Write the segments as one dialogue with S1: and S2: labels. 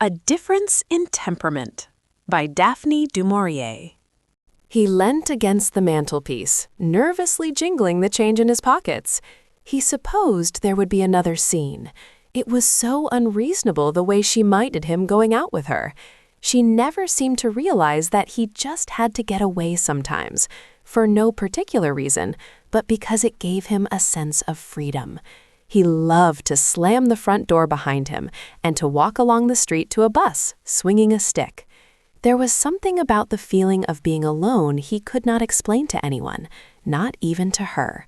S1: A Difference in Temperament by Daphne du Maurier.
S2: He leant against the mantelpiece, nervously jingling the change in his pockets. He supposed there would be another scene. It was so unreasonable the way she minded him going out with her. She never seemed to realize that he just had to get away sometimes, for no particular reason, but because it gave him a sense of freedom. He loved to slam the front door behind him and to walk along the street to a bus, swinging a stick. There was something about the feeling of being alone he could not explain to anyone, not even to her.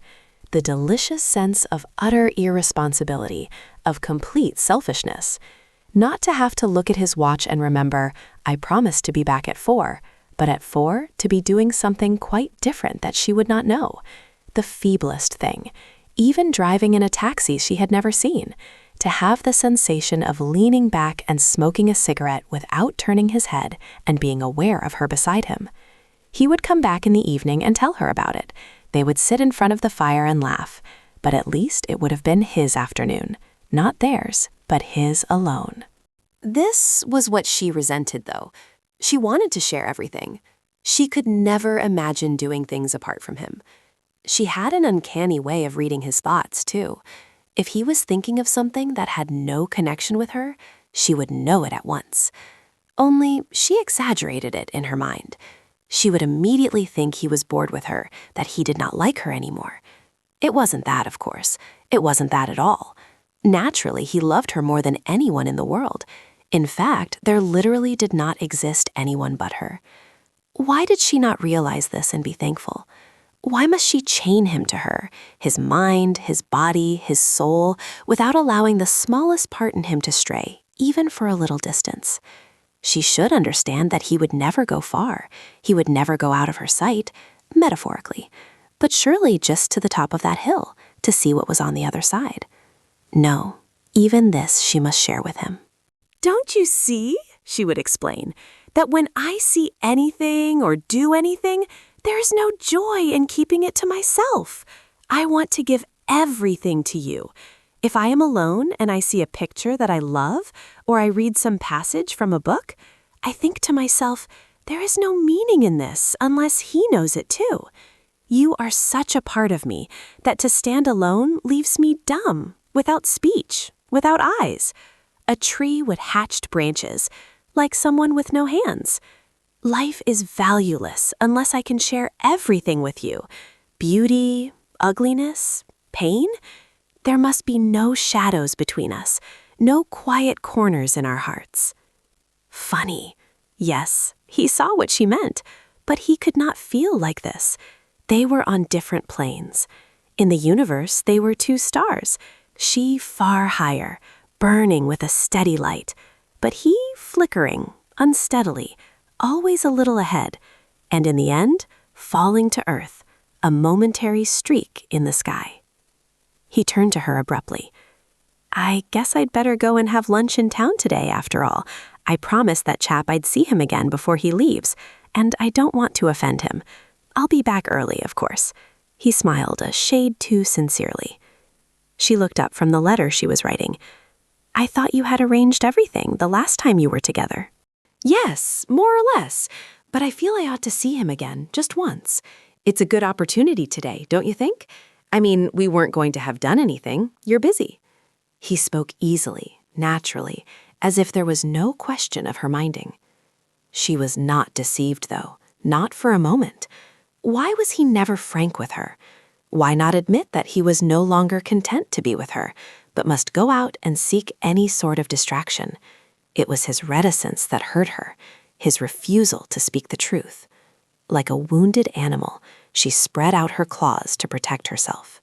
S2: The delicious sense of utter irresponsibility, of complete selfishness. Not to have to look at his watch and remember, I promised to be back at 4, but at 4 to be doing something quite different that she would not know. The feeblest thing. Even driving in a taxi she had never seen, to have the sensation of leaning back and smoking a cigarette without turning his head and being aware of her beside him. He would come back in the evening and tell her about it. They would sit in front of the fire and laugh, but at least it would have been his afternoon, not theirs, but his alone.
S3: This was what she resented, though. She wanted to share everything. She could never imagine doing things apart from him. She had an uncanny way of reading his thoughts, too. If he was thinking of something that had no connection with her, she would know it at once. Only she exaggerated it in her mind. She would immediately think he was bored with her, that he did not like her anymore. It wasn't that, of course. It wasn't that at all. Naturally, he loved her more than anyone in the world. In fact, there literally did not exist anyone but her. Why did she not realize this and be thankful? Why must she chain him to her, his mind, his body, his soul, without allowing the smallest part in him to stray, even for a little distance? She should understand that he would never go far. He would never go out of her sight, metaphorically, but surely just to the top of that hill, to see what was on the other side. No, even this she must share with him.
S1: Don't you see, she would explain, that when I see anything or do anything, there is no joy in keeping it to myself. I want to give everything to you. If I am alone and I see a picture that I love, or I read some passage from a book, I think to myself, there is no meaning in this unless he knows it too. You are such a part of me that to stand alone leaves me dumb, without speech, without eyes. A tree with hatched branches, like someone with no hands. Life is valueless unless I can share everything with you. Beauty, ugliness, pain. There must be no shadows between us, no quiet corners in our hearts. Funny. Yes, he saw what she meant, but he could not feel like this. They were on different planes. In the universe, they were 2 stars, she far higher, burning with a steady light, but he flickering, unsteadily, always a little ahead, and in the end, falling to earth, a momentary streak in the sky. He turned to her abruptly. I guess I'd better go and have lunch in town today, after all. I promised that chap I'd see him again before he leaves, and I don't want to offend him. I'll be back early, of course. He smiled a shade too sincerely. She looked up from the letter she was writing. I thought you had arranged everything the last time you were together.
S3: Yes, more or less, but I feel I ought to see him again, just once. It's a good opportunity today, don't you think? I mean, we weren't going to have done anything. You're busy. He spoke easily, naturally, as if there was no question of her minding. She was not deceived, though, not for a moment. Why was he never frank with her? Why not admit that he was no longer content to be with her, but must go out and seek any sort of distraction? It was his reticence that hurt her, his refusal to speak the truth. Like a wounded animal, she spread out her claws to protect herself.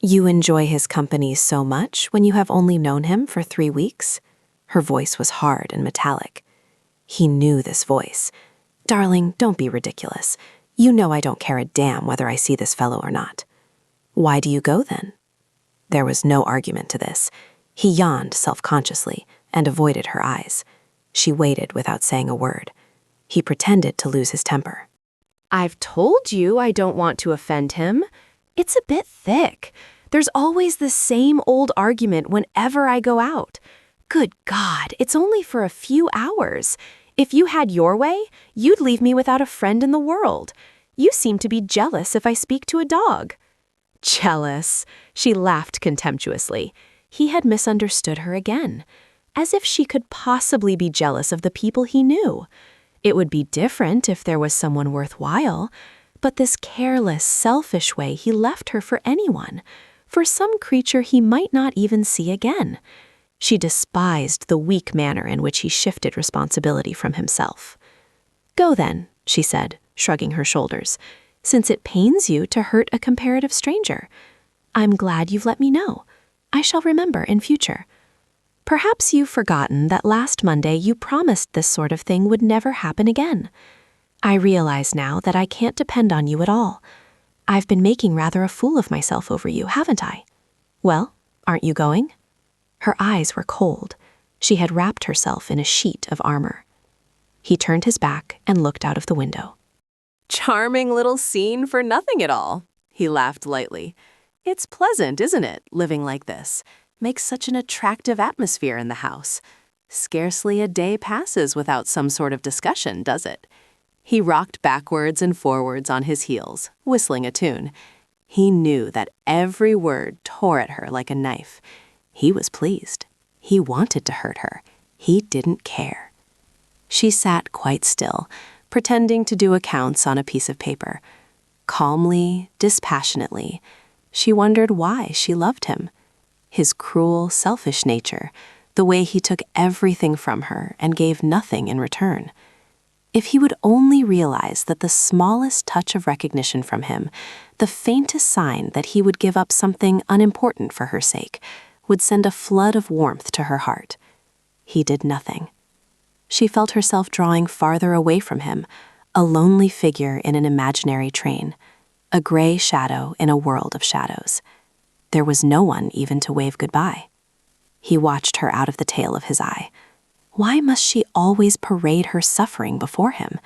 S3: You enjoy his company so much when you have only known him for 3 weeks? Her voice was hard and metallic. He knew this voice. Darling, don't be ridiculous. You know I don't care a damn whether I see this fellow or not. Why do you go then? There was no argument to this. He yawned self-consciously and avoided her eyes. She waited without saying a word. He pretended to lose his temper. I've told you I don't want to offend him. It's a bit thick. There's always the same old argument whenever I go out. Good God, it's only for a few hours. If you had your way, you'd leave me without a friend in the world. You seem to be jealous if I speak to a dog. Jealous? She laughed contemptuously. He had misunderstood her again. As if she could possibly be jealous of the people he knew. It would be different if there was someone worthwhile, but this careless, selfish way he left her for anyone, for some creature he might not even see again. She despised the weak manner in which he shifted responsibility from himself. Go then, she said, shrugging her shoulders, since it pains you to hurt a comparative stranger. I'm glad you've let me know. I shall remember in future. Perhaps you've forgotten that last Monday you promised this sort of thing would never happen again. I realize now that I can't depend on you at all. I've been making rather a fool of myself over you, haven't I? Well, aren't you going? Her eyes were cold. She had wrapped herself in a sheet of armor. He turned his back and looked out of the window.
S2: Charming little scene for nothing at all. He laughed lightly. It's pleasant, isn't it, living like this? Makes such an attractive atmosphere in the house. Scarcely a day passes without some sort of discussion, does it? He rocked backwards and forwards on his heels, whistling a tune. He knew that every word tore at her like a knife. He was pleased. He wanted to hurt her. He didn't care. She sat quite still, pretending to do accounts on a piece of paper. Calmly, dispassionately, she wondered why she loved him. His cruel, selfish nature, the way he took everything from her and gave nothing in return. If he would only realize that the smallest touch of recognition from him, the faintest sign that he would give up something unimportant for her sake, would send a flood of warmth to her heart. He did nothing. She felt herself drawing farther away from him, a lonely figure in an imaginary train, a gray shadow in a world of shadows. There was no one even to wave goodbye. He watched her out of the tail of his eye. Why must she always parade her suffering before him?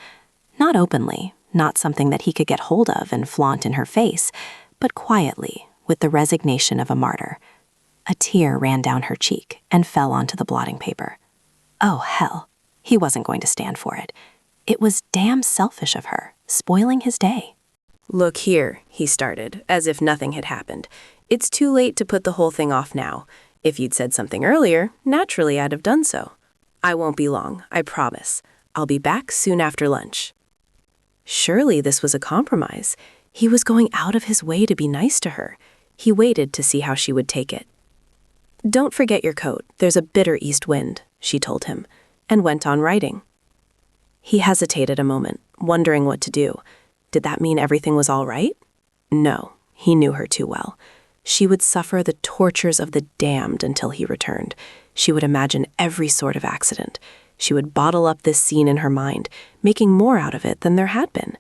S2: Not openly, not something that he could get hold of and flaunt in her face, but quietly, with the resignation of a martyr. A tear ran down her cheek and fell onto the blotting paper. Oh, hell. He wasn't going to stand for it. It was damn selfish of her, spoiling his day.
S1: Look here, he started, as if nothing had happened. It's too late to put the whole thing off now. If you'd said something earlier, naturally I'd have done so. I won't be long, I promise. I'll be back soon after lunch. Surely this was a compromise. He was going out of his way to be nice to her. He waited to see how she would take it. Don't forget your coat. There's a bitter east wind, she told him, and went on writing. He hesitated a moment, wondering what to do. Did that mean everything was all right? No, he knew her too well. She would suffer the tortures of the damned until he returned. She would imagine every sort of accident. She would bottle up this scene in her mind, making more out of it than there had been.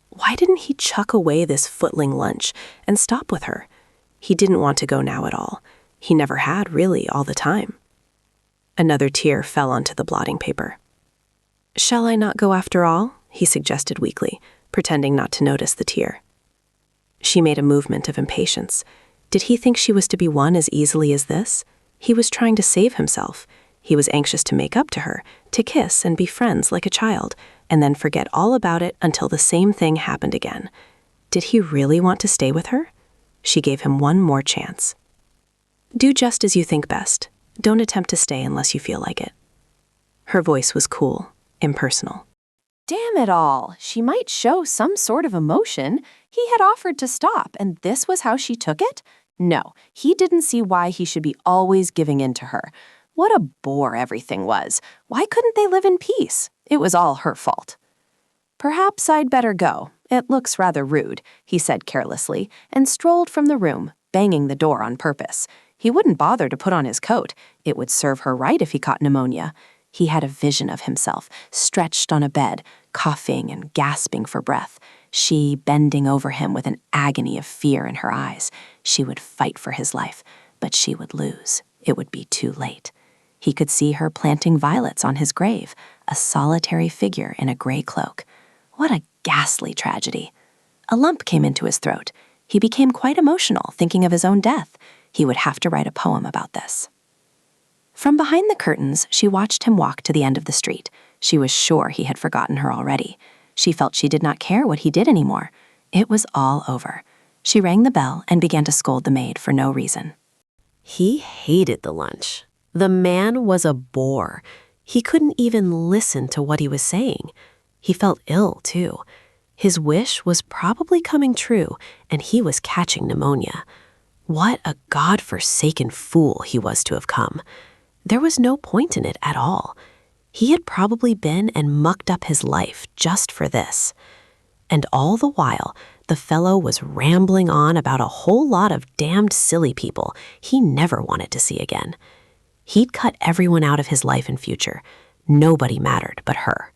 S1: Why didn't he chuck away this footling lunch and stop with her? He didn't want to go now at all. He never had, really, all the time. Another tear fell onto the blotting paper. Shall I not go after all? He suggested weakly, pretending not to notice the tear. She made a movement of impatience. Did he think she was to be won as easily as this? He was trying to save himself. He was anxious to make up to her, to kiss and be friends like a child, and then forget all about it until the same thing happened again. Did he really want to stay with her? She gave him one more chance. Do just as you think best. Don't attempt to stay unless you feel like it. Her voice was cool, impersonal.
S3: Damn it all, she might show some sort of emotion. He had offered to stop, and this was how she took it? No, he didn't see why he should be always giving in to her. What a bore everything was. Why couldn't they live in peace? It was all her fault. Perhaps I'd better go. It looks rather rude, he said carelessly, and strolled from the room, banging the door on purpose. He wouldn't bother to put on his coat. It would serve her right if he caught pneumonia. He had a vision of himself, stretched on a bed, coughing and gasping for breath. She bending over him with an agony of fear in her eyes. She would fight for his life, but she would lose. It would be too late. He could see her planting violets on his grave, a solitary figure in a gray cloak. What a ghastly tragedy. A lump came into his throat. He became quite emotional, thinking of his own death. He would have to write a poem about this. From behind the curtains, she watched him walk to the end of the street. She was sure he had forgotten her already. She felt she did not care what he did anymore. It was all over. She rang the bell and began to scold the maid for no reason.
S1: He hated the lunch. The man was a bore. He couldn't even listen to what he was saying. He felt ill, too. His wish was probably coming true, and he was catching pneumonia. What a God-forsaken fool he was to have come. There was no point in it at all. He had probably been and mucked up his life just for this. And all the while, the fellow was rambling on about a whole lot of damned silly people he never wanted to see again. He'd cut everyone out of his life in future. Nobody mattered but her.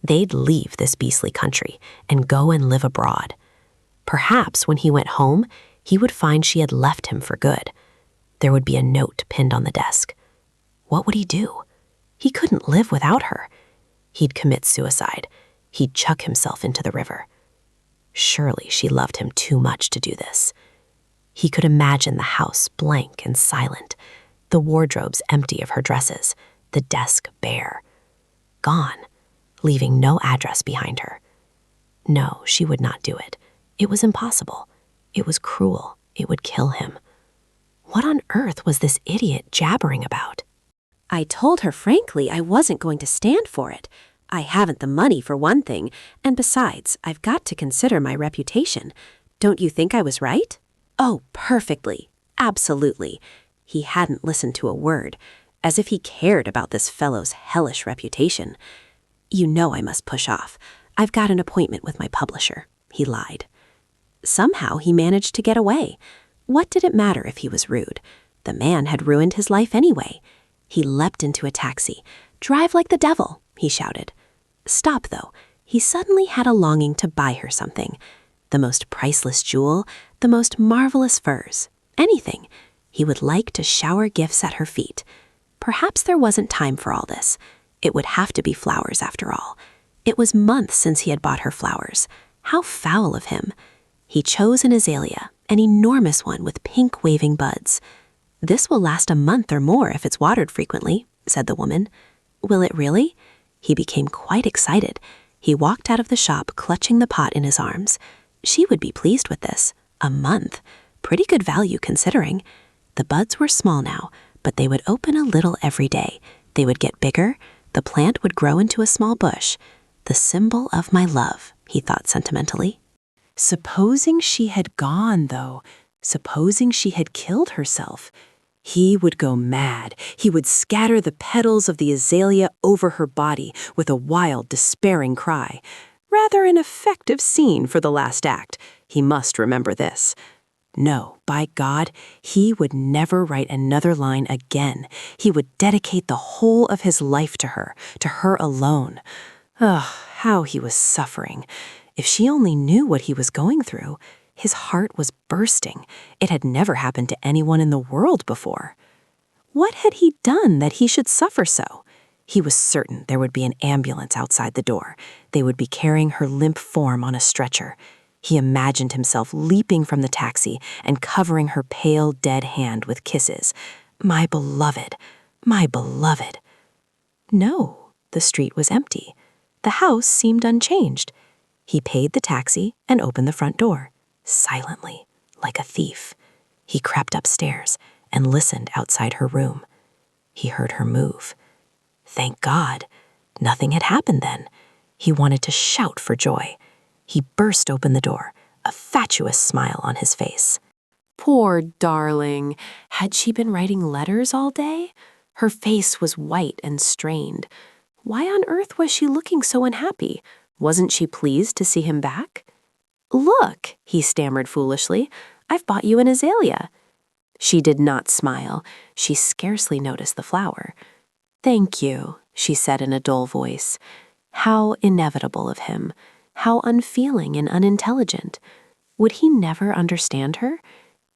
S1: They'd leave this beastly country and go and live abroad. Perhaps when he went home, he would find she had left him for good. There would be a note pinned on the desk. What would he do? He couldn't live without her. He'd commit suicide. He'd chuck himself into the river. Surely she loved him too much to do this. He could imagine the house blank and silent, the wardrobes empty of her dresses, the desk bare. Gone, leaving no address behind her. No, she would not do it. It was impossible. It was cruel. It would kill him. What on earth was this idiot jabbering about?
S3: I told her frankly I wasn't going to stand for it. I haven't the money for one thing, and besides, I've got to consider my reputation. Don't you think I was right? Oh, perfectly. Absolutely. He hadn't listened to a word, as if he cared about this fellow's hellish reputation. You know I must push off. I've got an appointment with my publisher. He lied. Somehow he managed to get away. What did it matter if he was rude? The man had ruined his life anyway. He leapt into a taxi. "Drive like the devil," he shouted. Stop, though. He suddenly had a longing to buy her something. The most priceless jewel, the most marvelous furs, anything. He would like to shower gifts at her feet. Perhaps there wasn't time for all this. It would have to be flowers after all. It was months since he had bought her flowers. How foul of him. He chose an azalea, an enormous one with pink waving buds. "This will last a month or more if it's watered frequently," said the woman. "Will it really?" He became quite excited. He walked out of the shop clutching the pot in his arms. She would be pleased with this. A month. Pretty good value considering. The buds were small now, but they would open a little every day. They would get bigger. The plant would grow into a small bush. The symbol of my love, he thought sentimentally. Supposing she had gone, though. Supposing she had killed herself. He would go mad. He would scatter the petals of the azalea over her body with a wild, despairing cry. Rather an effective scene for the last act. He must remember this. No, by God, he would never write another line again. He would dedicate the whole of his life to her alone. Ugh, how he was suffering. If she only knew what he was going through. His heart was bursting. It had never happened to anyone in the world before. What had he done that he should suffer so? He was certain there would be an ambulance outside the door. They would be carrying her limp form on a stretcher. He imagined himself leaping from the taxi and covering her pale, dead hand with kisses. My beloved, my beloved. No, the street was empty. The house seemed unchanged. He paid the taxi and opened the front door. Silently, like a thief. He crept upstairs and listened outside her room. He heard her move. Thank God. Nothing had happened then. He wanted to shout for joy. He burst open the door, a fatuous smile on his face. Poor darling. Had she been writing letters all day? Her face was white and strained. Why on earth was she looking so unhappy? Wasn't she pleased to see him back? "Look," he stammered foolishly, "I've bought you an azalea." She did not smile. She scarcely noticed the flower. "Thank you," she said in a dull voice. How inevitable of him. How unfeeling and unintelligent. Would he never understand her?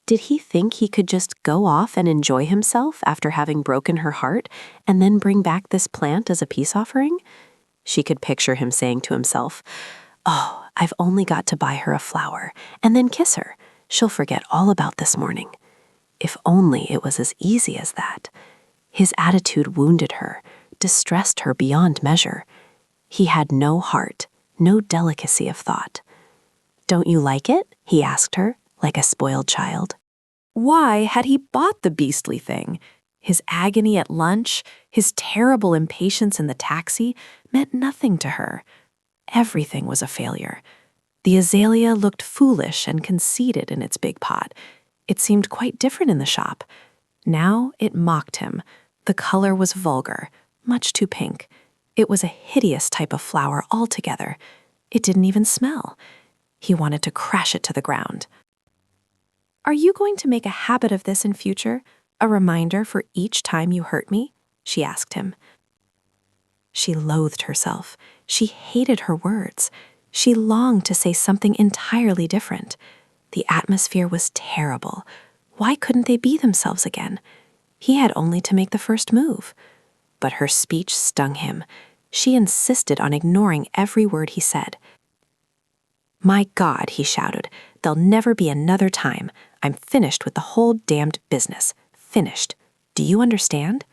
S3: Did he think he could just go off and enjoy himself after having broken her heart and then bring back this plant as a peace offering? She could picture him saying to himself, "Oh, I've only got to buy her a flower and then kiss her. She'll forget all about this morning." If only it was as easy as that. His attitude wounded her, distressed her beyond measure. He had no heart, no delicacy of thought. "Don't you like it?" he asked her, like a spoiled child. Why had he bought the beastly thing? His agony at lunch, his terrible impatience in the taxi, meant nothing to her. Everything was a failure. The azalea looked foolish and conceited in its big pot. It seemed quite different in the shop. Now it mocked him. The color was vulgar, much too pink. It was a hideous type of flower altogether. It didn't even smell. He wanted to crash it to the ground. "Are you going to make a habit of this in future? A reminder for each time you hurt me?" she asked him. She loathed herself. She hated her words. She longed to say something entirely different. The atmosphere was terrible. Why couldn't they be themselves again? He had only to make the first move. But her speech stung him. She insisted on ignoring every word he said. "My God," he shouted, "there'll never be another time. I'm finished with the whole damned business. Finished. Do you understand?"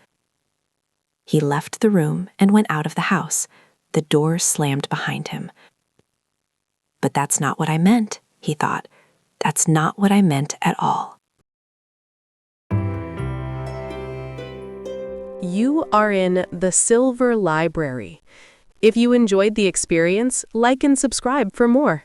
S3: He left the room and went out of the house. The door slammed behind him. "But that's not what I meant," he thought. "That's not what I meant at all."
S2: You are in the Silver Library. If you enjoyed the experience, like and subscribe for more.